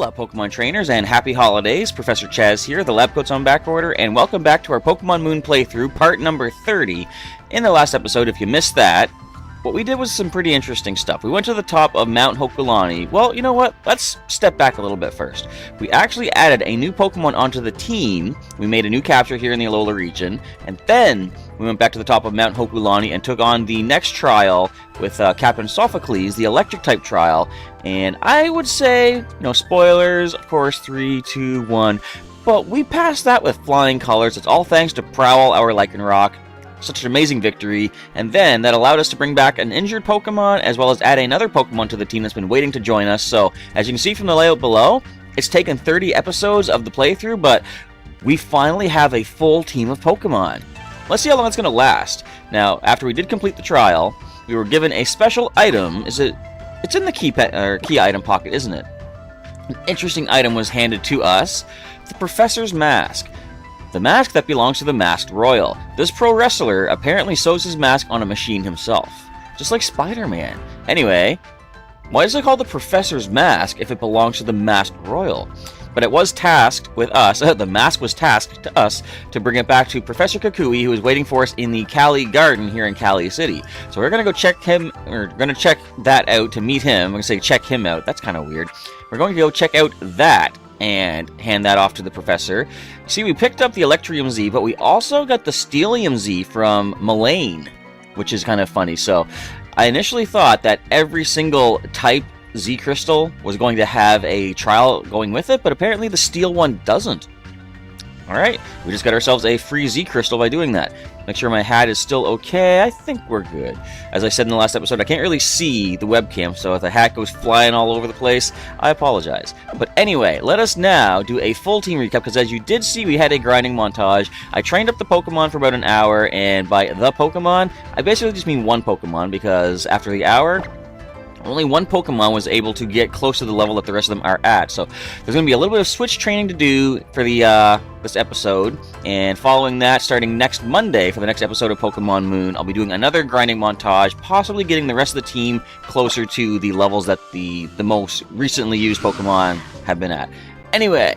Hola, Pokemon trainers, and happy holidays. Professor Chaz here, the lab coat's on back order, and welcome back to our Pokemon Moon playthrough, part number 30. In the last episode, if you missed that, what we did was some pretty interesting stuff. We went to the top of Mount Hokulani. Well, you know what? Let's step back a little bit first. We actually added a new Pokemon onto the team. We made a new capture here in the Alola region, and then we went back to the top of Mount Hokulani and took on the next trial with Captain Sophocles, the electric-type trial. And I would say, spoilers, of course, 3, 2, 1. But we passed that with flying colors. It's all thanks to Prowl, our Lycanroc. Such an amazing victory, and then that allowed us to bring back an injured Pokemon, as well as add another Pokemon to the team that's been waiting to join us. So, as you can see from the layout below, it's taken 30 episodes of the playthrough, but we finally have a full team of Pokemon. Let's see how long it's going to last. Now, after we did complete the trial, we were given a special item. It's in the key item pocket, isn't it? An interesting item was handed to us, the Professor's Mask. The mask that belongs to the Masked Royal. This pro wrestler apparently sews his mask on a machine himself. Just like Spider-Man. Anyway, why is it called the Professor's Mask if it belongs to the Masked Royal? But it was tasked with us, the mask was tasked to us to bring it back to Professor Kukui, who is waiting for us in the Cali Garden here in Cali City. So we're going to go check him, we're going to check that out to meet him. I'm going to say check him out, that's kind of weird. We're going to go check out that and hand that off to the professor. See, we picked up the Electrium Z, but we also got the Steelium Z from Mullane, which is kind of funny. So I initially thought that every single type Z crystal was going to have a trial going with it, but apparently the Steel one doesn't. Alright, we just got ourselves a free Z crystal by doing that. Make sure my hat is still okay. I think we're good. As I said in the last episode, I can't really see the webcam, so if the hat goes flying all over the place, I apologize. But anyway, let us now do a full team recap, because as you did see, we had a grinding montage. I trained up the Pokemon for about an hour, and by the Pokemon, I basically just mean one Pokemon, because after the hour, only one Pokemon was able to get close to the level that the rest of them are at. So there's going to be a little bit of switch training to do for the this episode. And following that, starting next Monday for the next episode of Pokemon Moon, I'll be doing another grinding montage, possibly getting the rest of the team closer to the levels that the most recently used Pokemon have been at. Anyway,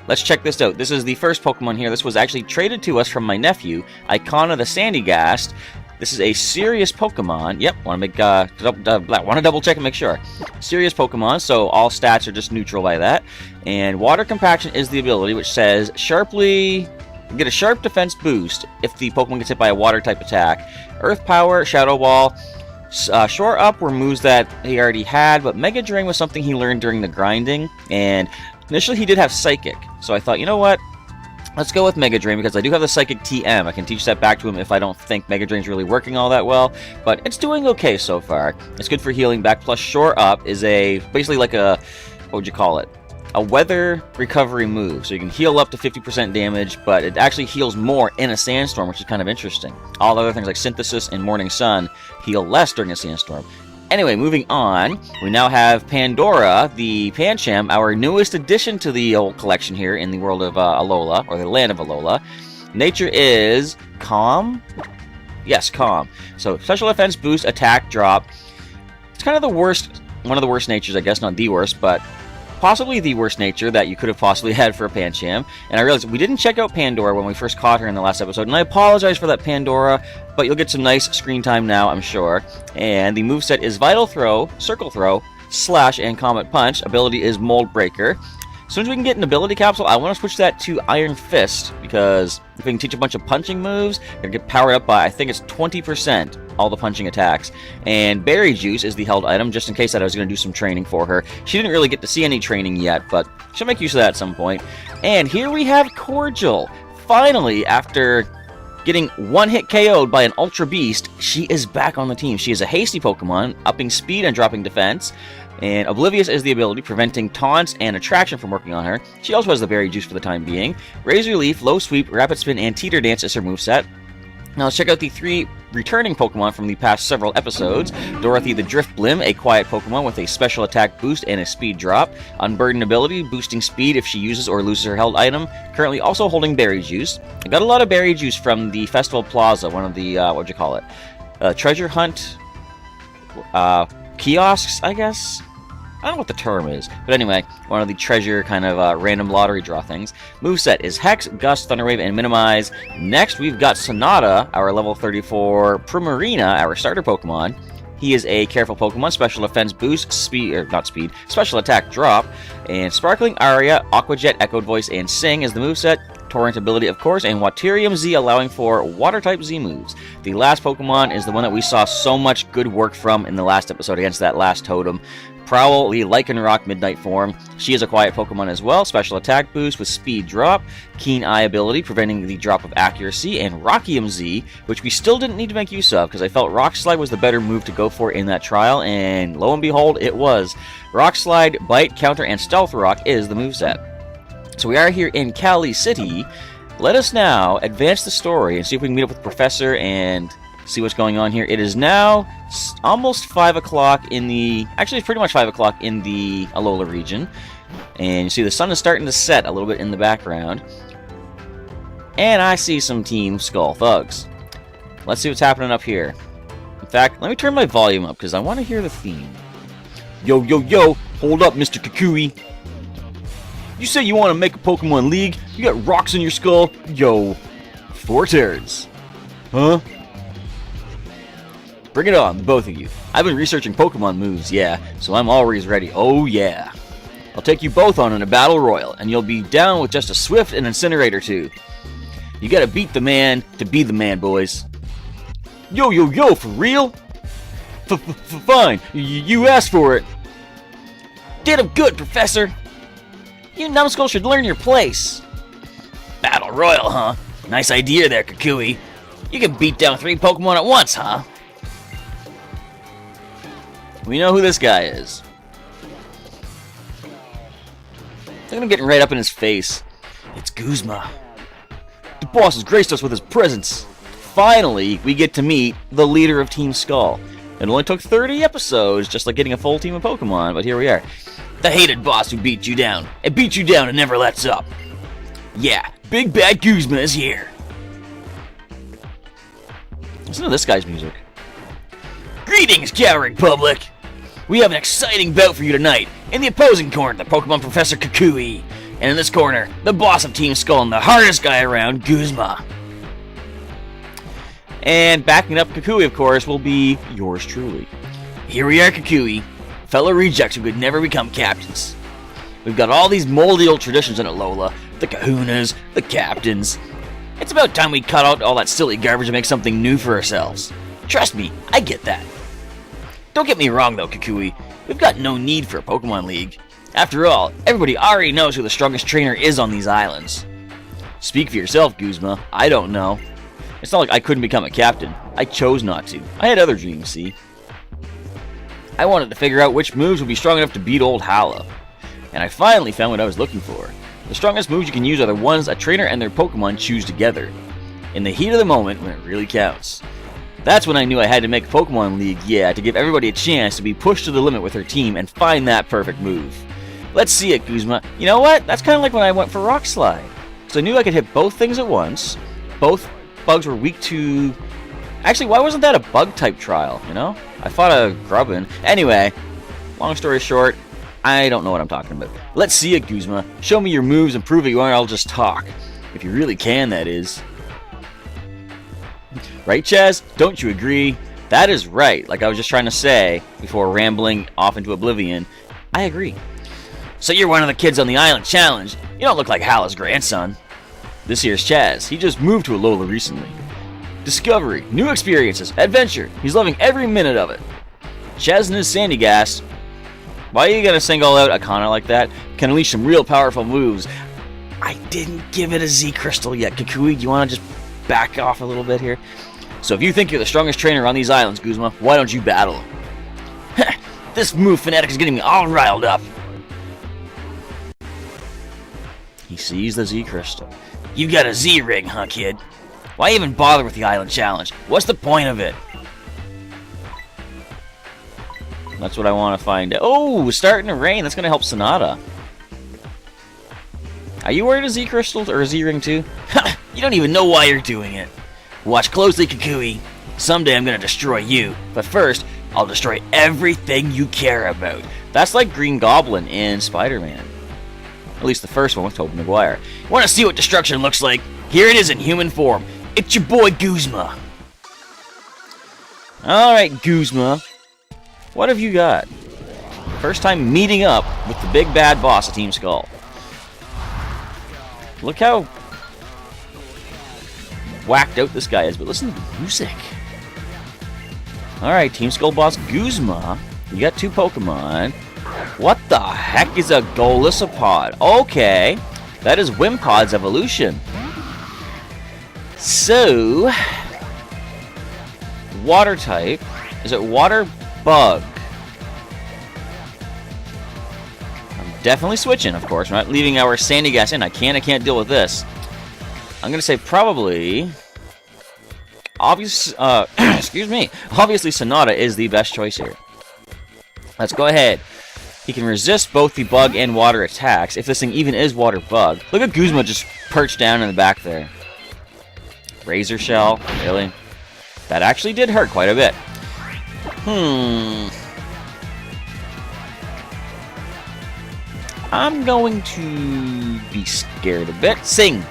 let's check this out. This is the first Pokemon here. This was actually traded to us from my nephew, Icona the Sandygast. This is a serious Pokemon. Yep, want to double check and make sure. Serious Pokemon, so all stats are just neutral by that. And Water Compaction is the ability, which says get a sharp defense boost if the Pokemon gets hit by a water type attack. Earth Power, Shadow Ball. Shore Up were moves that he already had, but Mega Drain was something he learned during the grinding. And initially he did have Psychic, so I thought, you know what? Let's go with Mega Drain, because I do have the Psychic TM. I can teach that back to him if I don't think Mega Drain's really working all that well. But it's doing okay so far. It's good for healing back. Plus, Shore Up is basically like a, what would you call it? A weather recovery move. So you can heal up to 50% damage, but it actually heals more in a sandstorm, which is kind of interesting. All other things like Synthesis and Morning Sun heal less during a sandstorm. Anyway, moving on, we now have Pandora, the Pancham, our newest addition to the old collection here in the world of Alola, or the land of Alola. Nature is Calm? Yes, Calm. So, special defense boost, attack, drop. It's kind of the worst, one of the worst natures, I guess, not the worst, but possibly the worst nature that you could have possibly had for a Pancham. And I realized we didn't check out Pandora when we first caught her in the last episode, and I apologize for that, Pandora, but you'll get some nice screen time now, I'm sure. And the moveset is Vital Throw, Circle Throw, Slash, and Comet Punch. Ability is Mold Breaker. As soon as we can get an ability capsule, I want to switch that to Iron Fist, because if we can teach a bunch of punching moves, it'll get powered up by, I think it's 20%, all the punching attacks. And Berry Juice is the held item, just in case that I was going to do some training for her. She didn't really get to see any training yet, but she'll make use of that at some point. And here we have Cordial. Finally, after getting one-hit KO'd by an Ultra Beast, she is back on the team. She is a hasty Pokemon, upping speed and dropping defense. And Oblivious is the ability, preventing taunts and attraction from working on her. She also has the Berry Juice for the time being. Razor Leaf, Low Sweep, Rapid Spin, and Teeter Dance is her moveset. Now let's check out the 3 returning Pokemon from the past several episodes. Dorothy the Drifblim, a quiet Pokemon with a special attack boost and a speed drop. Unburden ability, boosting speed if she uses or loses her held item. Currently also holding Berry Juice. I got a lot of Berry Juice from the Festival Plaza, one of the, treasure hunt kiosks, I guess? I don't know what the term is, but anyway, one of the treasure kind of random lottery draw things. Moveset is Hex, Gust, Thunder Wave, and Minimize. Next, we've got Sonata, our level 34 Primarina, our starter Pokemon. He is a careful Pokemon, special defense boost, special attack drop, and Sparkling Aria, Aqua Jet, Echoed Voice, and Sing is the moveset. Torrent ability, of course, and Waterium Z, allowing for Water-type Z moves. The last Pokemon is the one that we saw so much good work from in the last episode against that last totem. Prowl, the Lycanroc Midnight form. She is a quiet Pokemon as well. Special attack boost with speed drop, Keen Eye ability, preventing the drop of accuracy, and Rockium Z, which we still didn't need to make use of, because I felt Rock Slide was the better move to go for in that trial, and lo and behold, it was. Rock Slide, Bite, Counter, and Stealth Rock is the moveset. So we are here in Cali City. Let us now advance the story and see if we can meet up with Professor and see what's going on here. It is now almost 5 o'clock in the... Actually, it's pretty much 5 o'clock in the Alola region. And you see the sun is starting to set a little bit in the background. And I see some Team Skull thugs. Let's see what's happening up here. In fact, let me turn my volume up because I want to hear the theme. Yo, yo, yo! Hold up, Mr. Kukui! You say you want to make a Pokemon League? You got rocks in your skull? Yo, 4 turns. Huh? Bring it on, both of you. I've been researching Pokemon moves, yeah, so I'm always ready. Oh yeah. I'll take you both on in a battle royal, and you'll be down with just a Swift and Incinerate or two. You gotta beat the man to be the man, boys. Yo, yo, yo, for real? Fine, you asked for it. Did him good, Professor. You numbskull should learn your place. Battle Royal, huh? Nice idea there, Kukui. You can beat down 3 Pokemon at once, huh? We know who this guy is. Look at him getting right up in his face. It's Guzma. The boss has graced us with his presence. Finally, we get to meet the leader of Team Skull. It only took 30 episodes, just like getting a full team of Pokemon, but here we are. The hated boss who beat you down. And beat you down and never lets up. Yeah, Big Bad Guzma is here. Listen to this guy's music. Greetings, cowering public. We have an exciting bout for you tonight. In the opposing corner, the Pokemon Professor Kukui. And in this corner, the boss of Team Skull and the hardest guy around, Guzma. And backing up Kukui, of course, will be yours truly. Here we are, Kukui. Fellow rejects who could never become captains. We've got all these moldy old traditions in Alola. The kahunas, the captains. It's about time we cut out all that silly garbage and make something new for ourselves. Trust me, I get that. Don't get me wrong though, Kukui. We've got no need for a Pokemon League. After all, everybody already knows who the strongest trainer is on these islands. Speak for yourself, Guzma. I don't know. It's not like I couldn't become a captain. I chose not to. I had other dreams, see? I wanted to figure out which moves would be strong enough to beat old Hala. And I finally found what I was looking for. The strongest moves you can use are the ones a trainer and their Pokemon choose together. In the heat of the moment, when it really counts. That's when I knew I had to make a Pokemon League, yeah, to give everybody a chance to be pushed to the limit with their team and find that perfect move. Let's see it, Guzma. You know what? That's kind of like when I went for Rock Slide. Because I knew I could hit both things at once. Both bugs were weak to... Actually, why wasn't that a bug-type trial, you know? I fought a Grubbin. Anyway, long story short, I don't know what I'm talking about. Let's see it, Guzma. Show me your moves and prove it you aren't all just talk. If you really can, that is. Right, Chaz? Don't you agree? That is right, like I was just trying to say before rambling off into oblivion. I agree. So you're one of the kids on the Island Challenge. You don't look like Hala's grandson. This here's Chaz. He just moved to Alola recently. Discovery, new experiences, adventure. He's loving every minute of it. Chaz and his Sandygast. Why are you gonna single out Akana like that? Can unleash some real powerful moves. I didn't give it a Z Crystal yet. Kukui, do you want to just back off a little bit here? So if you think you're the strongest trainer on these islands, Guzma, why don't you battle? This move fanatic is getting me all riled up. He sees the Z Crystal. You got a Z ring, huh, kid? Why even bother with the Island Challenge? What's the point of it? That's what I want to find out. Oh, it's starting to rain. That's going to help Sonata. Are you wearing a Z Crystal or a Z Ring too? Ha! You don't even know why you're doing it. Watch closely, Kukui. Someday I'm going to destroy you. But first, I'll destroy everything you care about. That's like Green Goblin in Spider-Man. At least the first one with Tobey Maguire. Want to see what destruction looks like? Here it is in human form. It's your boy Guzma. Alright, Guzma. What have you got? First time meeting up with the big bad boss of Team Skull. Look how whacked out this guy is, but listen to the music. Alright, Team Skull boss Guzma. You got 2 Pokemon. What the heck is a Golisopod? Okay, that is Wimpod's evolution. So, water type. Is it water bug? I'm definitely switching, of course. We're not leaving our sandy gas in. I can't deal with this. I'm gonna say probably. Excuse me. Obviously, Sonata is the best choice here. Let's go ahead. He can resist both the bug and water attacks, if this thing even is water bug. Look at Guzma just perched down in the back there. Razor Shell? Really? That actually did hurt quite a bit. I'm going to be scared a bit. Sing!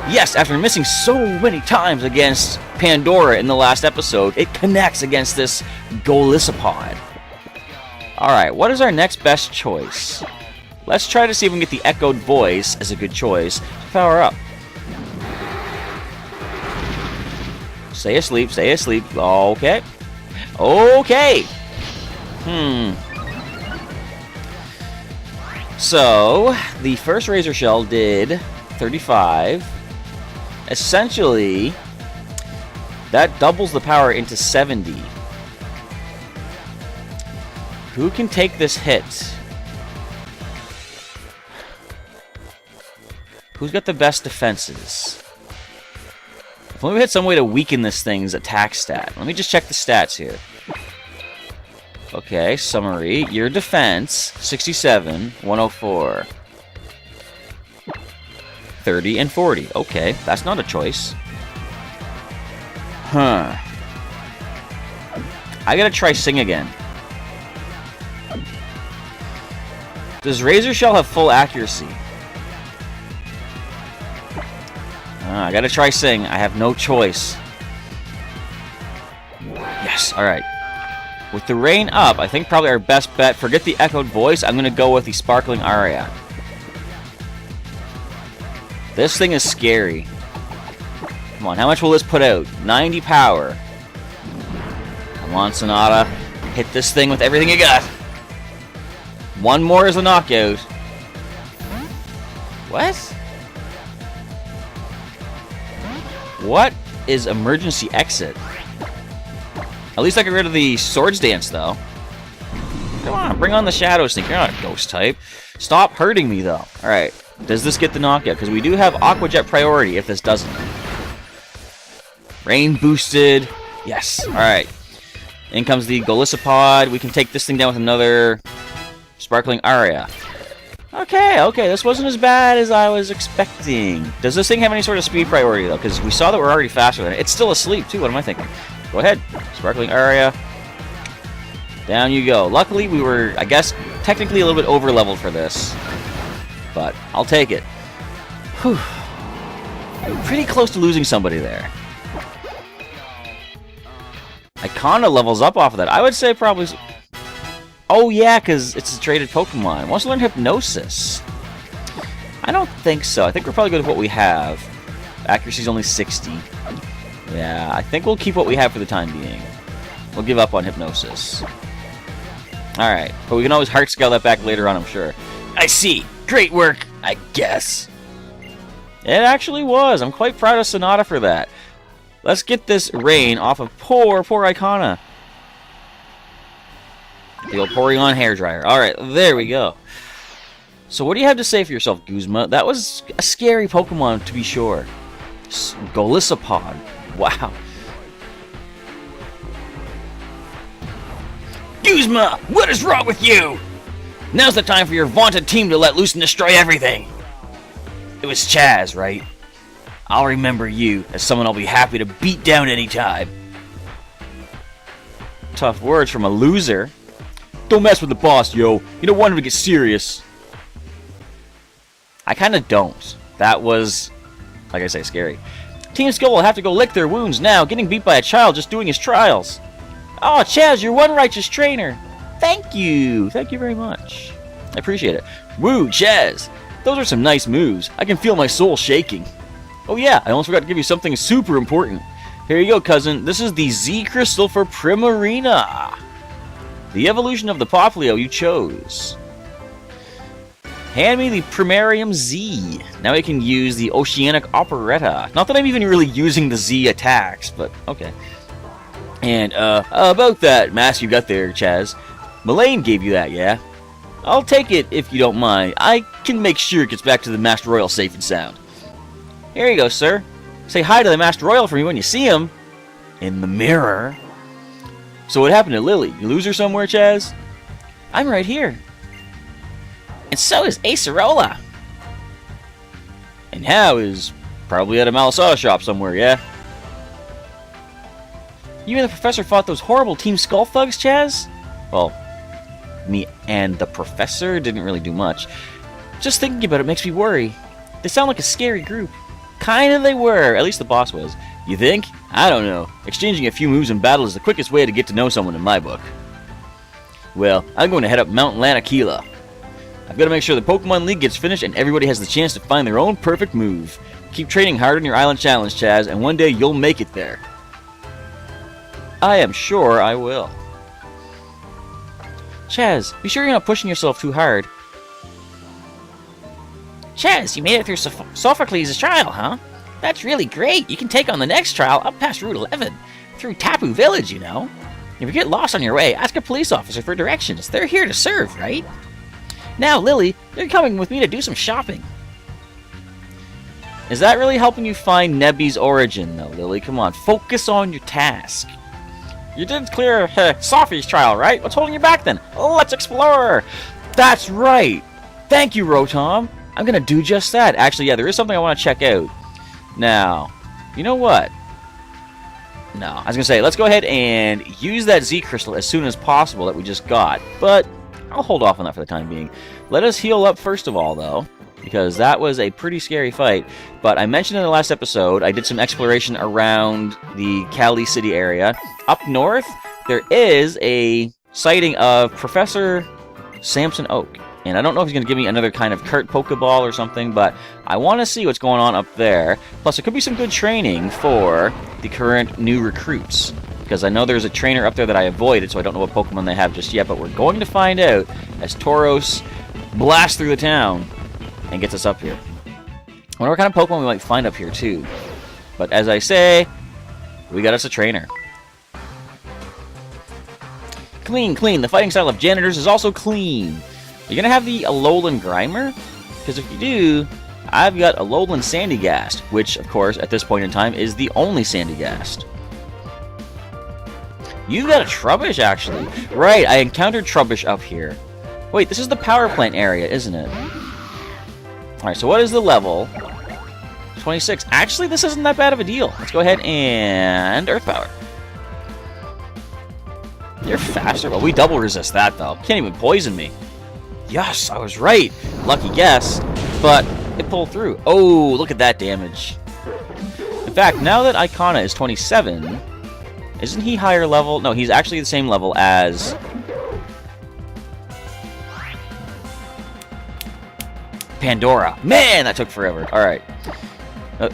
Yes, after missing so many times against Pandora in the last episode, it connects against this Golisopod. Alright, what is our next best choice? Let's try to see if we can get the echoed voice as a good choice to power up. Stay asleep, stay asleep. Okay. Okay! So, the first Razor Shell did 35. Essentially, that doubles the power into 70. Who can take this hit? Who's got the best defenses? If only we had some way to weaken this thing's attack stat. Let me just check the stats here. Okay, summary. Your defense, 67, 104. 30 and 40. Okay, that's not a choice. Huh. I gotta try Sing again. Does Razor Shell have full accuracy? I gotta try Sing. I have no choice. Yes, alright. With the rain up, I think probably our best bet, forget the echoed voice, I'm gonna go with the Sparkling Aria. This thing is scary. Come on, how much will this put out? 90 power. Come on, Sonata. Hit this thing with everything you got. One more is a knockout. What? What is emergency exit? At least I got rid of the Swords Dance, though. Come on, bring on the Shadow Sneak. You're not a ghost type. Stop hurting me, though. Alright, does this get the knockout? Because we do have Aqua Jet priority if this doesn't. Rain boosted. Yes, alright. In comes the Golisopod. We can take this thing down with another Sparkling Aria. Okay, okay, this wasn't as bad as I was expecting. Does this thing have any sort of speed priority, though? Because we saw that we're already faster than it. It's still asleep, too. What am I thinking? Go ahead. Sparkling Aria. Down you go. Luckily, we were, I guess, technically a little bit over-leveled for this. But I'll take it. Whew. I'm pretty close to losing somebody there. Icona levels up off of that. I would say probably... Oh, yeah, because it's a traded Pokemon. Wants to learn Hypnosis. I don't think so. I think we're probably good with what we have. Accuracy's only 60. Yeah, I think we'll keep what we have for the time being. We'll give up on Hypnosis. Alright, but we can always heart scale that back later on, I'm sure. I see. Great work, I guess. It actually was. I'm quite proud of Sonata for that. Let's get this rain off of poor Icona. The old Porygon hairdryer. Alright, there we go. So what do you have to say for yourself, Guzma? That was a scary Pokemon, to be sure. Golisopod. Wow. Guzma, what is wrong with you? Now's the time for your vaunted team to let loose and destroy everything. It was Chaz, right? I'll remember you as someone I'll be happy to beat down anytime. Tough words from a loser. Don't mess with the boss, yo. You don't want him to get serious. I kind of don't. That was, like I say, scary. Team Skull will have to go lick their wounds now, getting beat by a child just doing his trials. Oh, Chaz, you're one righteous trainer. Thank you. Thank you very much. I appreciate it. Woo, Chaz. Those are some nice moves. I can feel my soul shaking. Oh yeah, I almost forgot to give you something super important. Here you go, cousin. This is the Z Crystal for Primarina. The evolution of the Poplio you chose. Hand me the Primarium Z. Now I can use the Oceanic Operetta. Not that I'm even really using the Z attacks, but okay. And, about that mask you got there, Chaz. Mullane gave you that, yeah? I'll take it if you don't mind. I can make sure it gets back to the Master Royal safe and sound. Here you go, sir. Say hi to the Master Royal for me when you see him. In the mirror. So what happened to Lily? You lose her somewhere, Chaz? I'm right here. And so is Acerola. And How is probably at a Malasada shop somewhere, yeah? You and the professor fought those horrible Team Skull thugs, Chaz? Well, me and the professor didn't really do much. Just thinking about it makes me worry. They sound like a scary group. Kinda they were, at least the boss was. You think? I don't know. Exchanging a few moves in battle is the quickest way to get to know someone in my book. Well, I'm going to head up Mount Lanakila. I've got to make sure the Pokemon League gets finished and everybody has the chance to find their own perfect move. Keep training hard on your island challenge, Chaz, and one day you'll make it there. I am sure I will. Chaz, be sure you're not pushing yourself too hard. Chaz, you made it through Sophocles' trial, huh? That's really great. You can take on the next trial up past Route 11. Through Tapu Village, you know. If you get lost on your way, ask a police officer for directions. They're here to serve, right? Now, Lily, you're coming with me to do some shopping. Is that really helping you find Nebby's origin, though, Lily? Come on, focus on your task. You did clear Sophie's trial, right? What's holding you back, then? Let's explore! That's right! Thank you, Rotom. I'm gonna do just that. Actually, yeah, there is something I want to check out. Now, you know what? No, I was gonna say, let's go ahead and use that Z Crystal as soon as possible that we just got. But I'll hold off on that for the time being. Let us heal up first of all, though, because that was a pretty scary fight. But I mentioned in the last episode, I did some exploration around the Cali City area. Up north, there is a sighting of Professor Samson Oak. And I don't know if he's going to give me another kind of cart Pokeball or something, but I want to see what's going on up there. Plus, it could be some good training for the current new recruits. Because I know there's a trainer up there that I avoided, so I don't know what Pokemon they have just yet. But we're going to find out as Tauros blasts through the town and gets us up here. I wonder what kind of Pokemon we might find up here, too. But as I say, we got us a trainer. Clean, clean. The fighting style of janitors is also clean. You're going to have the Alolan Grimer? Because if you do, I've got Alolan Sandygast, which, of course, at this point in time, is the only Sandygast. You've got a Trubbish, actually. Right, I encountered Trubbish up here. Wait, this is the power plant area, isn't it? Alright, so what is the level? 26. Actually, this isn't that bad of a deal. Let's go ahead and Earth Power. You're faster. Well, we double resist that, though. Can't even poison me. Yes, I was right. Lucky guess. But it pulled through. Oh, look at that damage. In fact, now that Icona is 27, isn't he higher level? No, he's actually the same level as Pandora. Man, that took forever. Alright.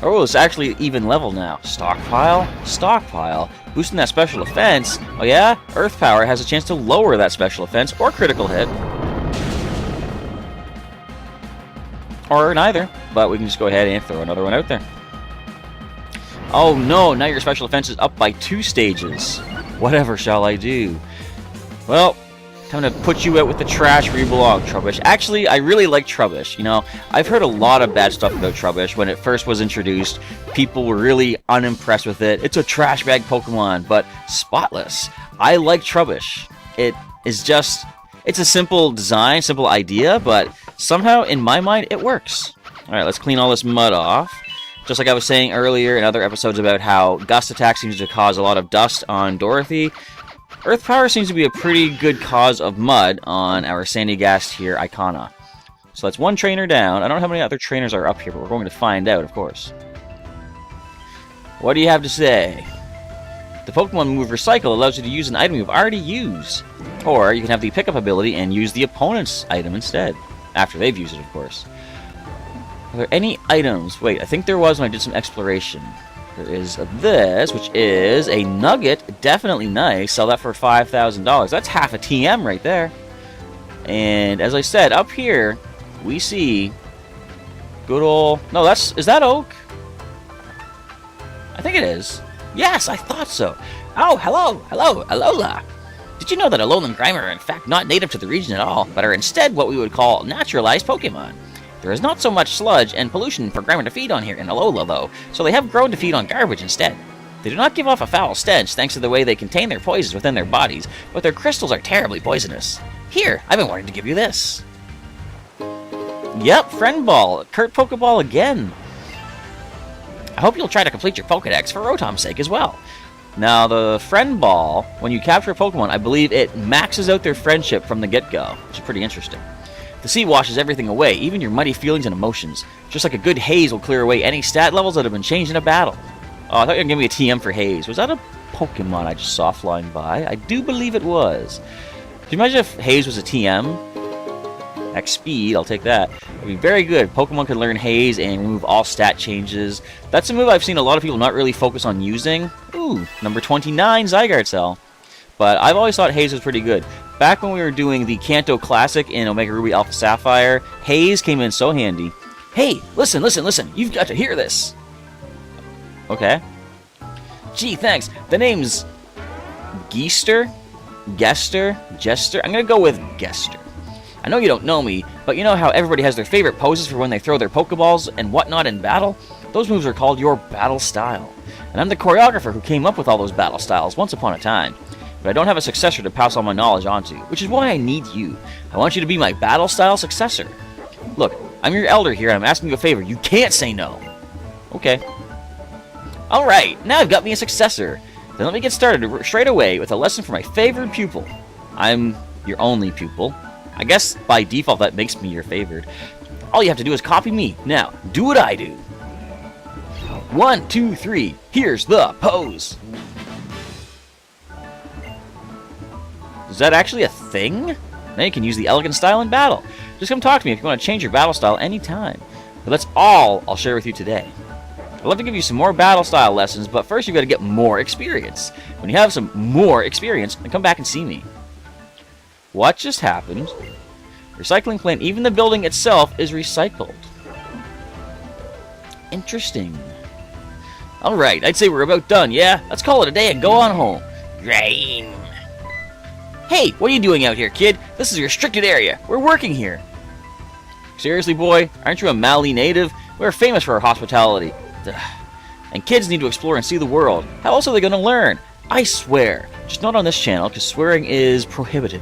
Oh, it's actually even level now. Stockpile? Stockpile. Boosting that special defense. Oh yeah? Earth Power has a chance to lower that special defense or critical hit. Or neither. But we can just go ahead and throw another one out there. Oh no, now your special defense is up by 2 stages. Whatever shall I do? Well, time to put you out with the trash where you belong, Trubbish. Actually, I really like Trubbish. You know, I've heard a lot of bad stuff about Trubbish. When it first was introduced, people were really unimpressed with it. It's a trash bag Pokemon, but spotless. I like Trubbish. It is just, it's a simple design, simple idea, but somehow, in my mind, it works. Alright, let's clean all this mud off. Just like I was saying earlier in other episodes about how Gust Attack seems to cause a lot of dust on Dorothy, Earth Power seems to be a pretty good cause of mud on our Sandygast here, Icona. So that's one trainer down. I don't know how many other trainers are up here, but we're going to find out, of course. What do you have to say? The Pokemon move Recycle allows you to use an item you've already used. Or you can have the pickup ability and use the opponent's item instead. After they've used it, of course. Are there any items? Wait, I think there was when I did some exploration. There is this, which is a nugget. Definitely nice. Sell that for $5,000. That's half a TM right there. And as I said, up here, we see good old... No, is that oak? I think it is. Yes, I thought so. Oh, hello, Alola. Did you know that Alolan and Grimer are in fact not native to the region at all, but are instead what we would call naturalized Pokemon? There is not so much sludge and pollution for Grimer to feed on here in Alola, though, so they have grown to feed on garbage instead. They do not give off a foul stench thanks to the way they contain their poisons within their bodies, but their crystals are terribly poisonous. Here, I've been wanting to give you this. Yep, Friend Ball. Kurt Pokeball again. I hope you'll try to complete your Pokedex for Rotom's sake as well. Now, the Friend Ball, when you capture a Pokemon, I believe it maxes out their friendship from the get-go, which is pretty interesting. The sea washes everything away, even your muddy feelings and emotions. Just like a good haze will clear away any stat levels that have been changed in a battle. Oh, I thought you were going to give me a TM for haze. Was that a Pokemon I just saw flying by? I do believe it was. Can you imagine if haze was a TM? X speed, I'll take that. It'd be very good. Pokemon could learn haze and remove all stat changes. That's a move I've seen a lot of people not really focus on using. Ooh, number 29, Zygarde Cell. But I've always thought haze was pretty good. Back when we were doing the Kanto Classic in Omega Ruby Alpha Sapphire, haze came in so handy. Hey, listen, you've got to hear this. Okay. Gee, thanks. The name's Gester? Jester? I'm gonna go with Gester. I know you don't know me, but you know how everybody has their favorite poses for when they throw their Pokeballs and whatnot in battle? Those moves are called your battle style. And I'm the choreographer who came up with all those battle styles once upon a time. But I don't have a successor to pass all my knowledge onto, which is why I need you. I want you to be my battle style successor. Look, I'm your elder here and I'm asking you a favor. You can't say no. Okay. Alright, now I've got me a successor. Then let me get started straight away with a lesson for my favorite pupil. I'm your only pupil. I guess by default that makes me your favored. All you have to do is copy me. Now, do what I do. 1, 2, 3. Here's the pose. Is that actually a thing? Now you can use the elegant style in battle. Just come talk to me if you want to change your battle style anytime. But that's all I'll share with you today. I'd love to give you some more battle style lessons, but first you've got to get more experience. When you have some more experience, then come back and see me. What just happened? Recycling plant, even the building itself is recycled. Interesting. Alright, I'd say we're about done, yeah? Let's call it a day and go on home. Rain. Hey, what are you doing out here, kid? This is a restricted area. We're working here. Seriously, boy? Aren't you a Mali native? We're famous for our hospitality. And kids need to explore and see the world. How else are they going to learn? I swear. Just not on this channel, because swearing is prohibited.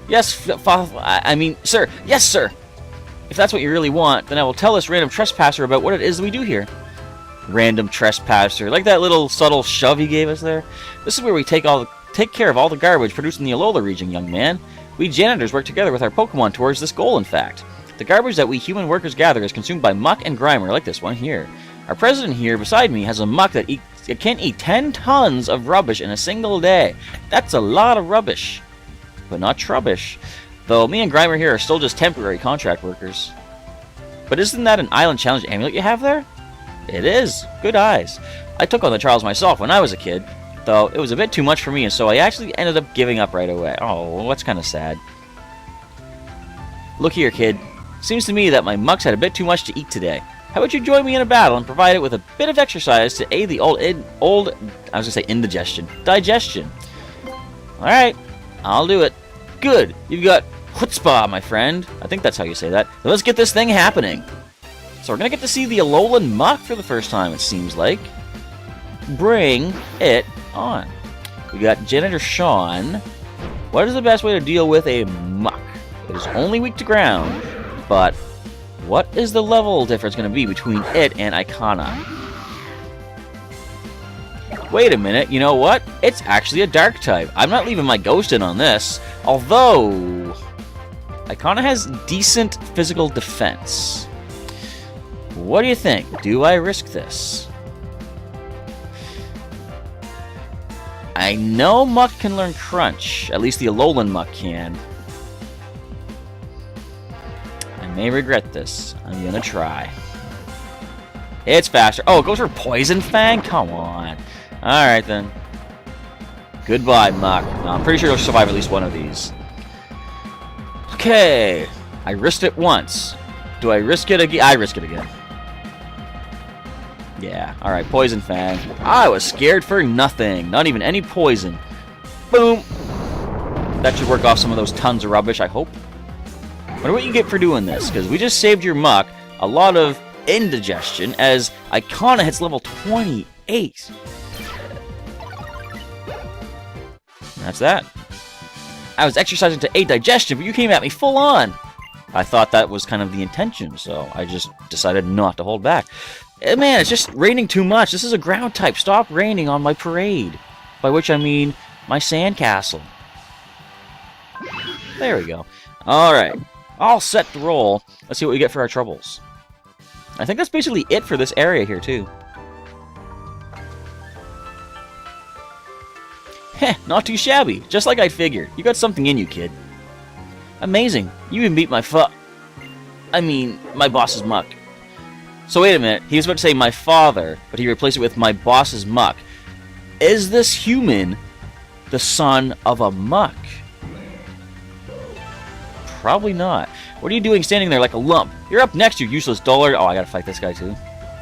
Yes, sir. Yes, sir. If that's what you really want, then I will tell this random trespasser about what it is that we do here. Random trespasser. Like that little subtle shove he gave us there. This is where we take care of all the garbage produced in the Alola region, young man. We janitors work together with our Pokemon towards this goal, in fact. The garbage that we human workers gather is consumed by Muck and Grimer, like this one here. Our president here beside me has a Muck that can eat 10 tons of rubbish in a single day. That's a lot of rubbish. But not trubbish. Though me and Grimer here are still just temporary contract workers. But isn't that an Island Challenge amulet you have there? It is. Good eyes. I took on the trials myself when I was a kid, though it was a bit too much for me, and so I actually ended up giving up right away. Oh, well, that's kind of sad. Look here, kid. Seems to me that my Muck's had a bit too much to eat today. How about you join me in a battle and provide it with a bit of exercise to aid the digestion. Alright, I'll do it. Good, you've got chutzpah, my friend. I think that's how you say that. Now let's get this thing happening. So we're going to get to see the Alolan Muck for the first time, it seems like. Bring it on. We got Janitor Sean. What is the best way to deal with a Muck? It is only weak to ground, but what is the level difference going to be between it and Icona? Wait a minute, you know what? It's actually a dark type. I'm not leaving my ghost in on this. Although, Icona has decent physical defense. What do you think? Do I risk this? I know Muck can learn Crunch. At least the Alolan Muck can. I may regret this. I'm gonna try. It's faster. Oh, it goes for Poison Fang? Come on. Alright then. Goodbye, Muck. No, I'm pretty sure you'll survive at least one of these. Okay. I risked it once. Do I risk it again? I risk it again. Yeah. Alright, Poison Fang. I was scared for nothing. Not even any poison. Boom. That should work off some of those tons of rubbish, I hope. Wonder what you get for doing this, because we just saved your Muck a lot of indigestion as Icona hits level 28. That's that. I was exercising to aid digestion, but you came at me full on. I thought that was kind of the intention, so I just decided not to hold back. Man, it's just raining too much. This is a ground type. Stop raining on my parade. By which I mean my sandcastle. There we go. Alright. All set to roll. Let's see what we get for our troubles. I think that's basically it for this area here, too. Heh, not too shabby. Just like I figured. You got something in you, kid. Amazing. You even beat my my boss's Muck. So wait a minute. He was about to say my father, but he replaced it with my boss's Muck. Is this human the son of a Muck? Probably not. What are you doing standing there like a lump? You're up next, you useless dullard. Oh, I gotta fight this guy too.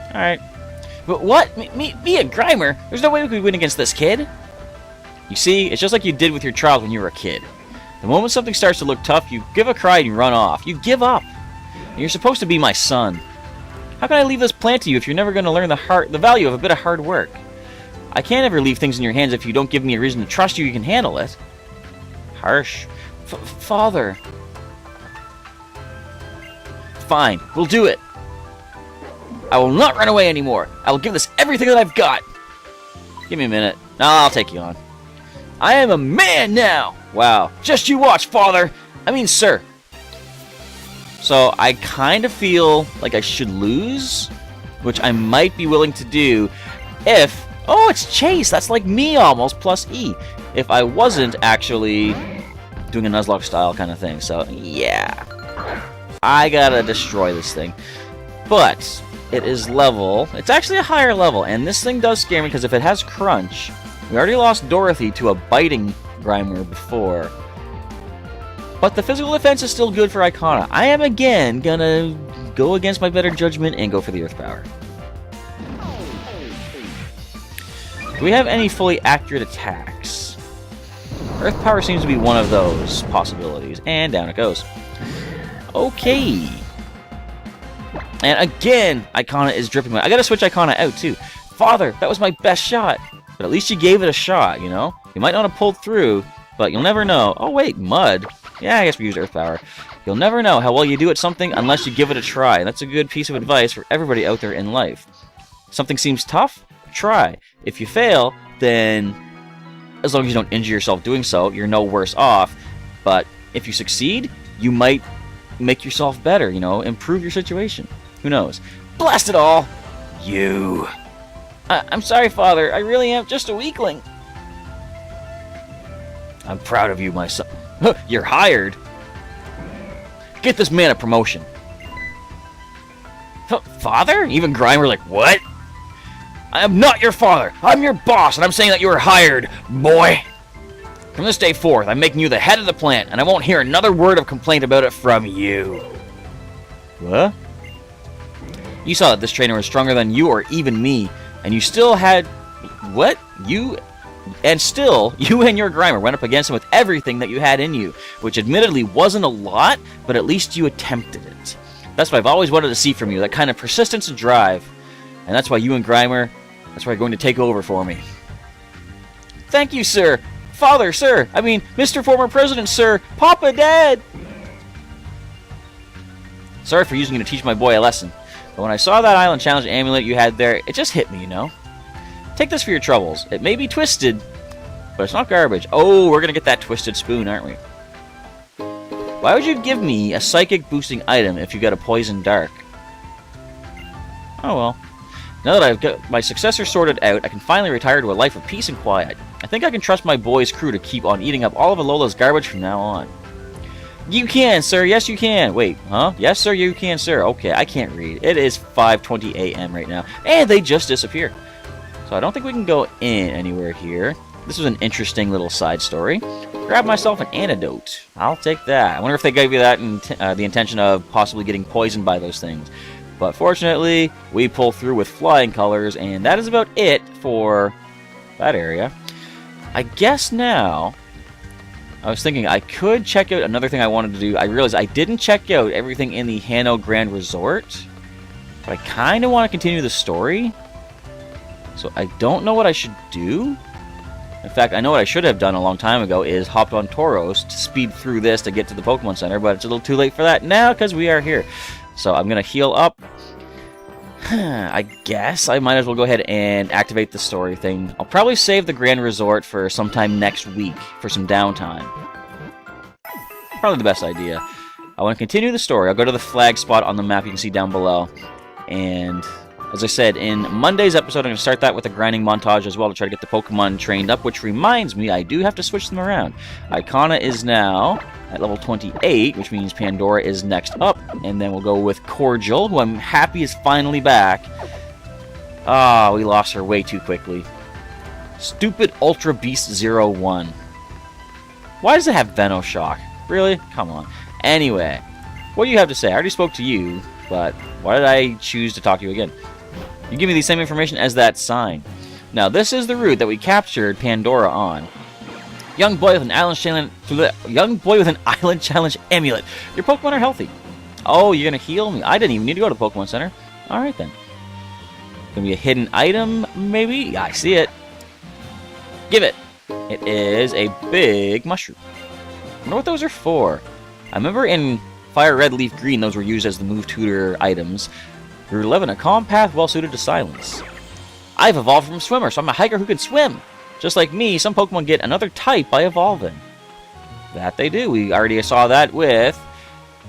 Alright. But what? Me and Grimer? There's no way we could win against this kid. You see, it's just like you did with your trials when you were a kid. The moment something starts to look tough, you give a cry and you run off. You give up. And you're supposed to be my son. How can I leave this plant to you if you're never going to learn the value of a bit of hard work? I can't ever leave things in your hands if you don't give me a reason to trust you can handle it. Harsh. Father. Fine, we'll do it. I will not run away anymore. I will give this everything that I've got. Give me a minute. No, I'll take you on. I am a man now! Wow. Just you watch, father! I mean, sir. So, I kind of feel like I should lose, which I might be willing to do if... Oh, it's Chase! That's like me almost, plus E. If I wasn't actually doing a Nuzlocke-style kind of thing. So, yeah. I gotta destroy this thing. But, it is level... It's actually a higher level, and this thing does scare me because if it has Crunch... We already lost Dorothy to a biting Grimer before. But the physical defense is still good for Icona. I am again gonna go against my better judgment and go for the Earth Power. Do we have any fully accurate attacks? Earth Power seems to be one of those possibilities. And down it goes. Okay. And again, Icona is dripping. I gotta switch Icona out too. Father, that was my best shot. But at least you gave it a shot, you know? You might not have pulled through, but you'll never know. Oh, wait, Mud. Yeah, I guess we used Earth Power. You'll never know how well you do at something unless you give it a try. That's a good piece of advice for everybody out there in life. Something seems tough? Try. If you fail, then as long as you don't injure yourself doing so, you're no worse off. But if you succeed, you might make yourself better, you know? Improve your situation. Who knows? Blast it all! You... I'm sorry, Father. I really am just a weakling. I'm proud of you, my son. You're hired. Get this man a promotion. Father? Even Grimer like, what? I am not your father. I'm your boss, and I'm saying that you were hired, boy. From this day forth, I'm making you the head of the plant, and I won't hear another word of complaint about it from you. What? You saw that this trainer was stronger than you or even me. And you still had... What? And still, you and your Grimer went up against him with everything that you had in you. Which admittedly wasn't a lot, but at least you attempted it. That's what I've always wanted to see from you. That kind of persistence and drive. And that's why you and Grimer... That's why you're going to take over for me. Thank you, sir. Father, sir. I mean, Mr. Former President, sir. Papa, Dad. Sorry for using you to teach my boy a lesson. But when I saw that Island Challenge amulet you had there, it just hit me, you know? Take this for your troubles. It may be twisted, but it's not garbage. Oh, we're going to get that twisted spoon, aren't we? Why would you give me a psychic boosting item if you got a poison dark? Oh well. Now that I've got my successor sorted out, I can finally retire to a life of peace and quiet. I think I can trust my boys' crew to keep on eating up all of Alola's garbage from now on. You can, sir. Yes, you can. Wait, huh? Yes, sir, you can, sir. Okay, I can't read. It is 5:20 a.m. right now, and they just disappear. So I don't think we can go in anywhere here. This was an interesting little side story. Grab myself an antidote. I'll take that. I wonder if they gave you that in the intention of possibly getting poisoned by those things. But fortunately, we pull through with flying colors, and that is about it for that area. I guess now, I was thinking I could check out another thing I wanted to do. I realized I didn't check out everything in the Hano Grand Resort, but I kind of want to continue the story. So I don't know what I should do. In fact, I know what I should have done a long time ago is hopped on Tauros to speed through this to get to the Pokemon Center, but it's a little too late for that now because we are here. So I'm going to heal up. I guess I might as well go ahead and activate the story thing. I'll probably save the Grand Resort for sometime next week for some downtime. Probably the best idea. I want to continue the story. I'll go to the flag spot on the map you can see down below. And as I said, in Monday's episode, I'm going to start that with a grinding montage as well to try to get the Pokemon trained up, which reminds me, I do have to switch them around. Icona is now at level 28, which means Pandora is next up, and then we'll go with Cordial, who I'm happy is finally back. Ah, we lost her way too quickly. Stupid Ultra Beast 01. Why does it have Venoshock? Really? Come on. Anyway, what do you have to say? I already spoke to you, but why did I choose to talk to you again? You give me the same information as that sign. Now, this is the route that we captured Pandora on. Young boy with an island challenge amulet. Your Pokemon are healthy. Oh, you're gonna heal me. I didn't even need to go to the Pokemon Center. All right then. Gonna be a hidden item, maybe. Yeah, I see it. Give it. It is a big mushroom. I wonder what those are for. I remember in Fire Red, Leaf Green, those were used as the move tutor items. Route 11, a calm path well suited to silence. I've evolved from a swimmer, so I'm a hiker who can swim. Just like me, some Pokemon get another type by evolving. That they do. We already saw that with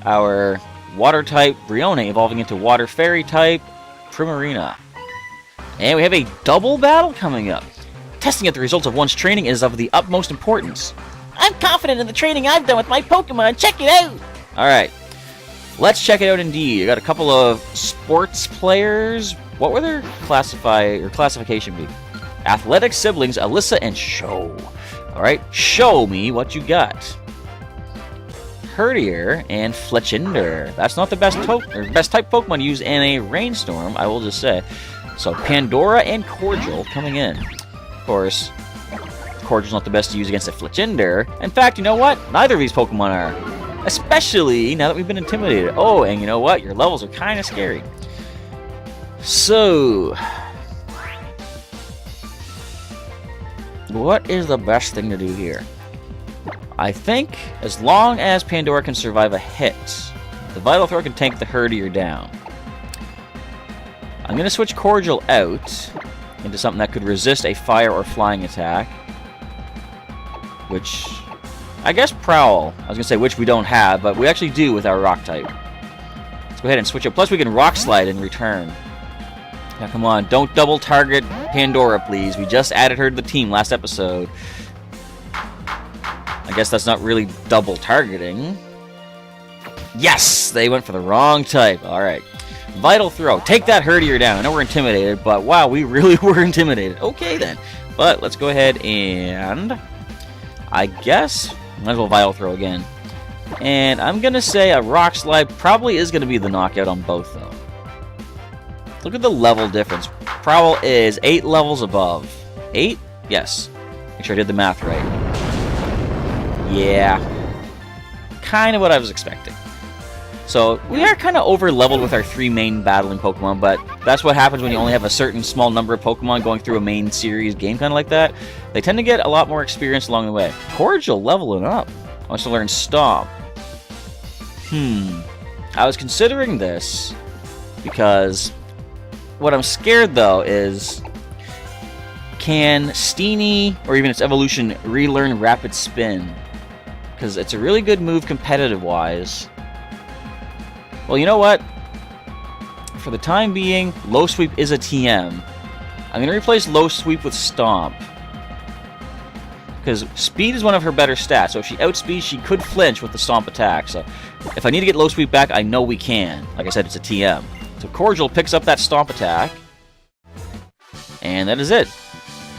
our water type Brione evolving into water fairy type Primarina. And we have a double battle coming up. Testing out the results of one's training is of the utmost importance. I'm confident in the training I've done with my Pokemon. Check it out! Alright. Let's check it out indeed. I got a couple of sports players. What were their classification be? Athletic siblings, Alyssa and Show. Alright, show me what you got. Herdier and Fletchinder. That's not the best type Pokemon used in a rainstorm, I will just say. So Pandora and Cordial coming in. Of course, Cordial's not the best to use against a Fletchinder. In fact, you know what? Neither of these Pokemon are. Especially now that we've been intimidated. Oh, and you know what? Your levels are kind of scary. So, what is the best thing to do here? I think as long as Pandora can survive a hit, the Vital Throw can tank the Herdier down. I'm going to switch Cordial out into something that could resist a fire or flying attack. Which, I guess Prowl. I was going to say which we don't have, but we actually do with our Rock type. Let's go ahead and switch it. Plus we can Rock Slide in return. Now come on, don't double target Pandora, please. We just added her to the team last episode. I guess that's not really double targeting. Yes! They went for the wrong type. Alright. Vital Throw. Take that Herdier down. I know we're intimidated, but wow, we really were intimidated. Okay then. But let's go ahead and, I guess, might as well Vital Throw again. And I'm going to say a Rock Slide probably is going to be the knockout on both, though. Look at the level difference. Prowl is 8 levels above. 8? Yes. Make sure I did the math right. Yeah. Kind of what I was expecting. So, we are kind of over-leveled with our 3 main battling Pokemon, but that's what happens when you only have a certain small number of Pokemon going through a main series game kind of like that. They tend to get a lot more experience along the way. Cordial leveling up. Wants to learn Stomp. I was considering this because what I'm scared, though, is can Steenie, or even its evolution, relearn Rapid Spin? Because it's a really good move competitive-wise. Well, you know what? For the time being, Low Sweep is a TM. I'm going to replace Low Sweep with Stomp. Because Speed is one of her better stats, so if she outspeeds, she could flinch with the Stomp attack. So if I need to get Low Sweep back, I know we can. Like I said, it's a TM. So Cordial picks up that Stomp attack. And that is it.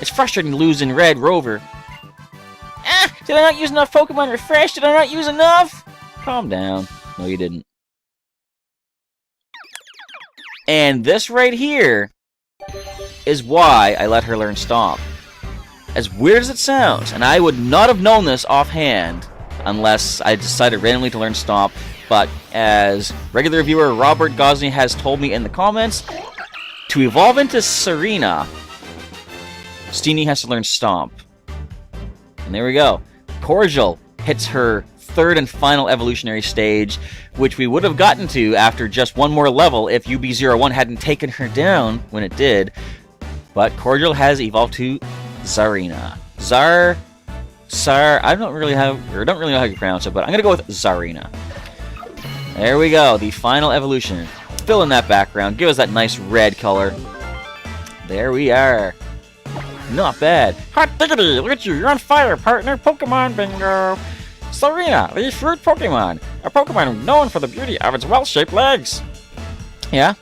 It's frustrating to lose in Red Rover. Ah! Did I not use enough Pokemon Refresh? Did I not use enough? Calm down. No, you didn't. And this right here is why I let her learn Stomp. As weird as it sounds, and I would not have known this offhand unless I decided randomly to learn Stomp, but as regular viewer Robert Guzma has told me in the comments, to evolve into Serena, Steenie has to learn Stomp. And there we go. Cordial hits her third and final evolutionary stage, which we would have gotten to after just one more level if UB01 hadn't taken her down when it did. But Cordial has evolved to Zarina. I don't really know how you pronounce it, but I'm gonna go with Zarina. There we go, the final evolution. Fill in that background, give us that nice red color. There we are. Not bad. Hot diggity, look at you, you're on fire, partner. Pokemon bingo. Zarina, the fruit Pokemon. A Pokemon known for the beauty of its well-shaped legs. Yeah.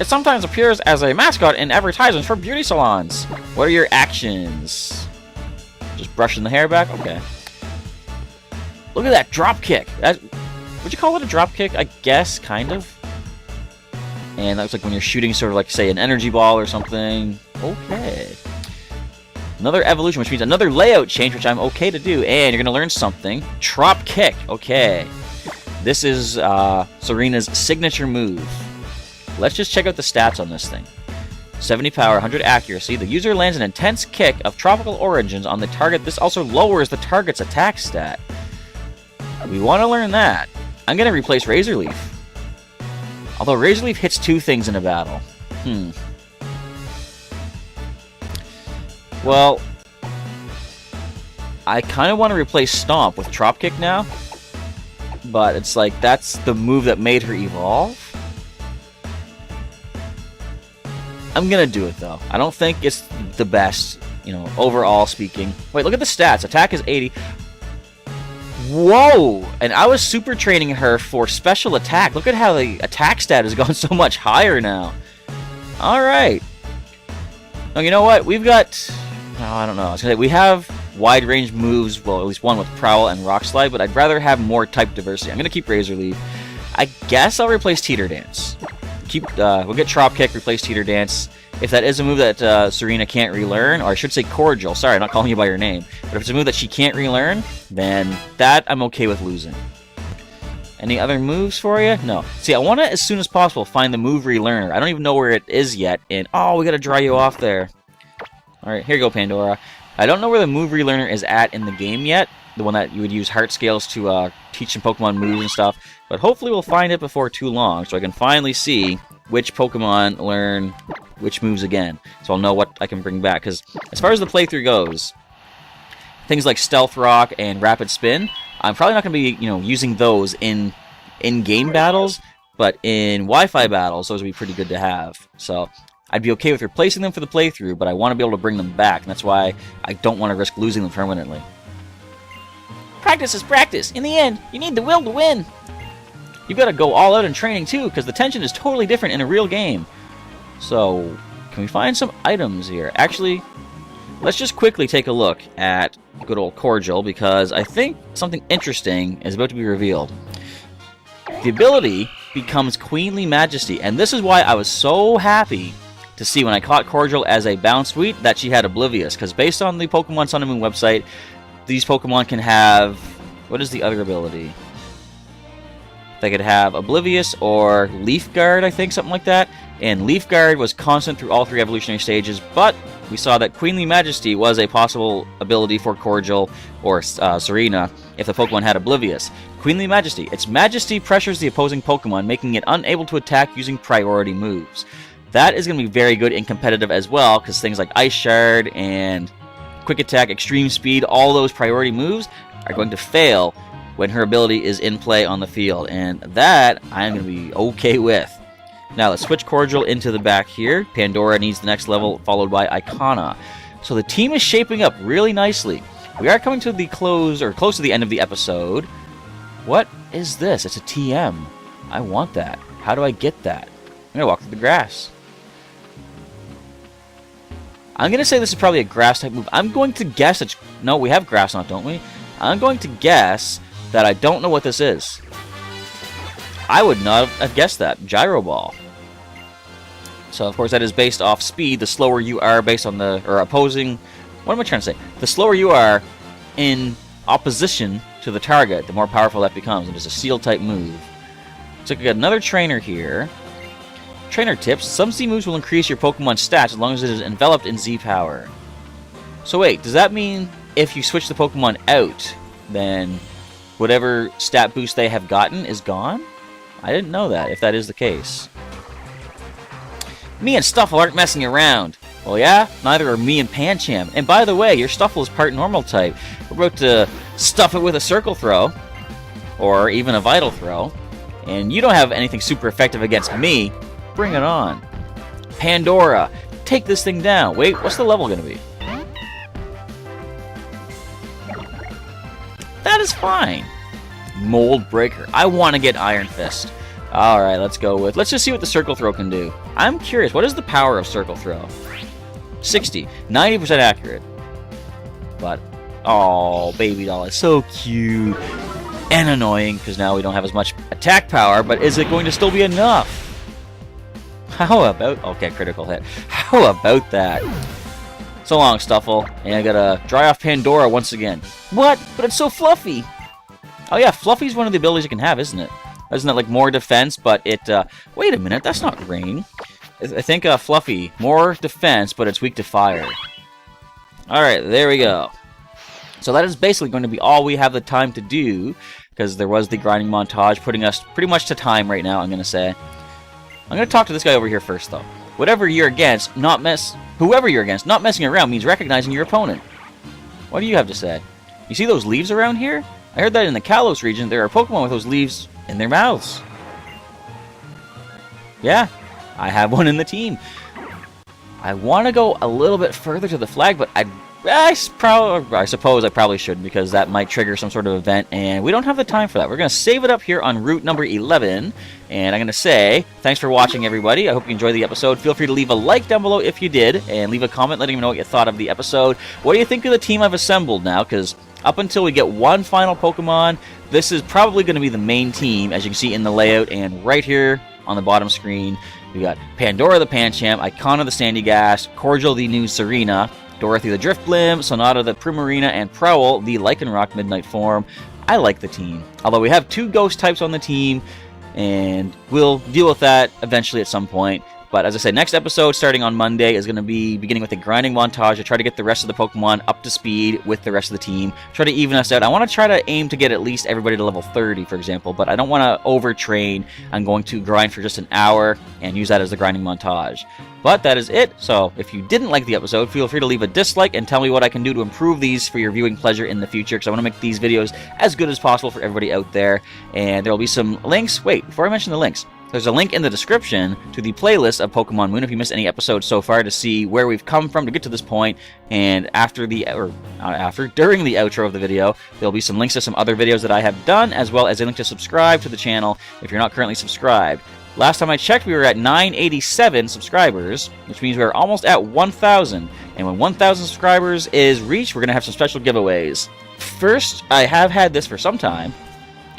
It sometimes appears as a mascot in advertisements for beauty salons. What are your actions? Just brushing the hair back? Okay. Look at that drop kick. Would you call it a drop kick? I guess, kind of. And that looks like when you're shooting sort of like, say, an energy ball or something. Okay. Another evolution, which means another layout change, which I'm okay to do. And you're going to learn something. Drop kick. Okay. This is Serena's signature move. Let's just check out the stats on this thing. 70 power, 100 accuracy. The user lands an intense kick of tropical origins on the target. This also lowers the target's attack stat. We want to learn that. I'm going to replace Razor Leaf. Although Razor Leaf hits two things in a battle. Well, I kind of want to replace Stomp with Drop Kick now. But it's like, that's the move that made her evolve. I'm gonna do it though. I don't think it's the best, you know, overall speaking. Wait, look at the stats. Attack is 80. Whoa! And I was super training her for special attack. Look at how the attack stat has gone so much higher now. Alright. Oh, you know what? We've got... Oh, I don't know. I was gonna say, we have wide range moves. Well, at least one with Prowl and Rock Slide, but I'd rather have more type diversity. I'm gonna keep Razor Leaf. I guess I'll replace Teeter Dance. We'll get Trop Kick, replace Teeter Dance. If that is a move that Serena can't relearn, or I should say Cordial, sorry, I'm not calling you by your name, but if it's a move that she can't relearn, then that I'm okay with losing. Any other moves for you? No. See, I want to, as soon as possible, find the move relearner. I don't even know where it is yet, and oh, we gotta dry you off there. Alright, here you go, Pandora. I don't know where the move relearner is at in the game yet, the one that you would use heart scales to teach some Pokemon moves and stuff, but hopefully we'll find it before too long, so I can finally see which Pokemon learn which moves again, so I'll know what I can bring back, because as far as the playthrough goes, things like Stealth Rock and Rapid Spin, I'm probably not going to be, using those in in-game battles, but in Wi-Fi battles, those would be pretty good to have, so I'd be okay with replacing them for the playthrough, but I want to be able to bring them back, and that's why I don't want to risk losing them permanently. Practice is practice. In the end, you need the will to win. You've got to go all out in training too, because the tension is totally different in a real game. So, can we find some items here? Actually, let's just quickly take a look at good old Cordial, because I think something interesting is about to be revealed. The ability becomes Queenly Majesty, and this is why I was so happy to see when I caught Cordial as a Bound Sweet that she had Oblivious, because based on the Pokemon Sun and Moon website, these Pokemon can have... What is the other ability? They could have Oblivious or Leaf Guard, I think, something like that. And Leaf Guard was constant through all three evolutionary stages, but we saw that Queenly Majesty was a possible ability for Cordial or Serena if the Pokemon had Oblivious. Queenly Majesty. Its majesty pressures the opposing Pokemon, making it unable to attack using priority moves. That is going to be very good in competitive as well, because things like Ice Shard and Quick Attack, Extreme Speed, all those priority moves are going to fail when her ability is in play on the field, and that I am going to be okay with. Now let's switch Cordial into the back here. Pandora needs the next level, followed by Icona. So the team is shaping up really nicely. We are coming to the close to the end of the episode. What is this? It's a TM. I want that. How do I get that? I'm going to walk through the grass. I'm going to say this is probably a grass type move. I'm going to guess it's... No, we have grass on it, don't we? I'm going to guess that I don't know what this is. I would not have guessed that. Gyro Ball. So, of course, that is based off speed. The slower you are based on the... Or opposing... What am I trying to say? The slower you are in opposition to the target, the more powerful that becomes. It is a Steel type move. So we got another trainer here. Trainer tips. Some Z moves will increase your Pokemon stats as long as it is enveloped in Z power. So wait, does that mean if you switch the Pokemon out, then whatever stat boost they have gotten is gone? I didn't know that, if that is the case. Me and Stuffle aren't messing around. Well, yeah, neither are me and Pancham. And by the way, your Stuffle is part normal type. We're about to stuff it with a Circle Throw, or even a Vital Throw. And you don't have anything super effective against me. Bring it on. Pandora, take this thing down. Wait, what's the level going to be? That is fine. Mold Breaker. I want to get Iron Fist. Alright, let's go with... Let's just see what the Circle Throw can do. I'm curious, what is the power of Circle Throw? 60. 90% accurate. But, oh, Baby Doll is so cute. And annoying, because now we don't have as much attack power, but is it going to still be enough? How about... Okay, critical hit. How about that? So long, Stuffle. And I gotta dry off Pandora once again. What? But it's so fluffy! Oh yeah, Fluffy's one of the abilities you can have, isn't it? Isn't it like more defense, but it... Wait a minute, that's not rain. I think Fluffy, more defense, but it's weak to fire. Alright, there we go. So that is basically going to be all we have the time to do, because there was the grinding montage, putting us pretty much to time right now, I'm going to say. I'm going to talk to this guy over here first, though. Whoever you're against, not messing around means recognizing your opponent. What do you have to say? You see those leaves around here? I heard that in the Kalos region, there are Pokemon with those leaves in their mouths. Yeah, I have one in the team. I want to go a little bit further to the flag, but I suppose I probably shouldn't, because that might trigger some sort of event, and we don't have the time for that. We're going to save it up here on route number 11, and I'm going to say, thanks for watching, everybody. I hope you enjoyed the episode. Feel free to leave a like down below if you did, and leave a comment letting me know what you thought of the episode. What do you think of the team I've assembled now? Because up until we get one final Pokemon, this is probably going to be the main team, as you can see in the layout, and right here on the bottom screen, we got Pandora the Pancham, Icona the Sandygast, Cordial the new Serena, Dorothy the Driftblim, Sonata the Primarina, and Prowl the Lycanroc Midnight form. I like the team. Although we have 2 ghost types on the team, and we'll deal with that eventually at some point. But as I said, next episode starting on Monday is going to be beginning with a grinding montage to try to get the rest of the Pokemon up to speed with the rest of the team. Try to even us out. I want to try to aim to get at least everybody to level 30, for example, but I don't want to overtrain. I'm going to grind for just an hour and use that as the grinding montage. But that is it. So if you didn't like the episode, feel free to leave a dislike and tell me what I can do to improve these for your viewing pleasure in the future, because I want to make these videos as good as possible for everybody out there. And there will be some links. Wait, before I mention the links, there's a link in the description to the playlist of Pokémon Moon if you missed any episodes so far, to see where we've come from to get to this point. And during the outro of the video, there'll be some links to some other videos that I have done, as well as a link to subscribe to the channel if you're not currently subscribed. Last time I checked, we were at 987 subscribers, which means we're almost at 1,000. And when 1,000 subscribers is reached, we're going to have some special giveaways. First, I have had this for some time.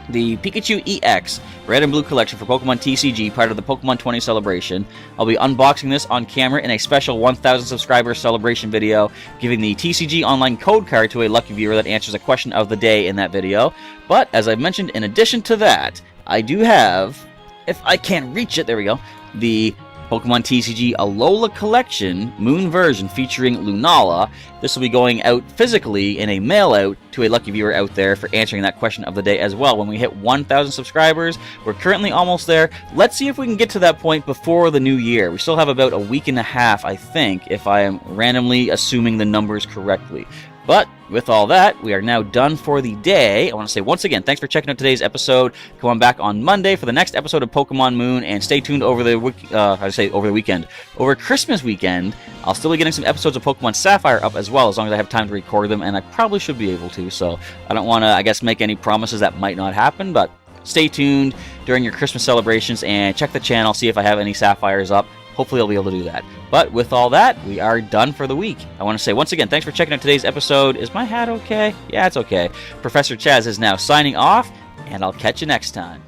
The Pikachu EX Red and Blue Collection for Pokemon TCG, part of the Pokemon 20 celebration. I'll be unboxing this on camera in a special 1,000 subscriber celebration video, giving the TCG online code card to a lucky viewer that answers a question of the day in that video. But, as I mentioned, in addition to that, I do have, if I can reach it, there we go, the Pokemon TCG Alola Collection Moon version featuring Lunala. This will be going out physically in a mail out to a lucky viewer out there for answering that question of the day as well. When we hit 1,000 subscribers, we're currently almost there. Let's see if we can get to that point before the new year. We still have about a week and a half, I think, if I am randomly assuming the numbers correctly. But with all that, we are now done for the day. I want to say once again, thanks for checking out today's episode. Come on back on Monday for the next episode of Pokemon Moon, and stay tuned over the weekend. Over Christmas weekend, I'll still be getting some episodes of Pokemon Sapphire up as well, as long as I have time to record them, and I probably should be able to. So I don't want to, make any promises that might not happen, but stay tuned during your Christmas celebrations and check the channel, see if I have any Sapphires up. Hopefully I'll be able to do that. But with all that, we are done for the week. I want to say once again, thanks for checking out today's episode. Is my hat okay? Yeah, it's okay. Professor Chaz is now signing off, and I'll catch you next time.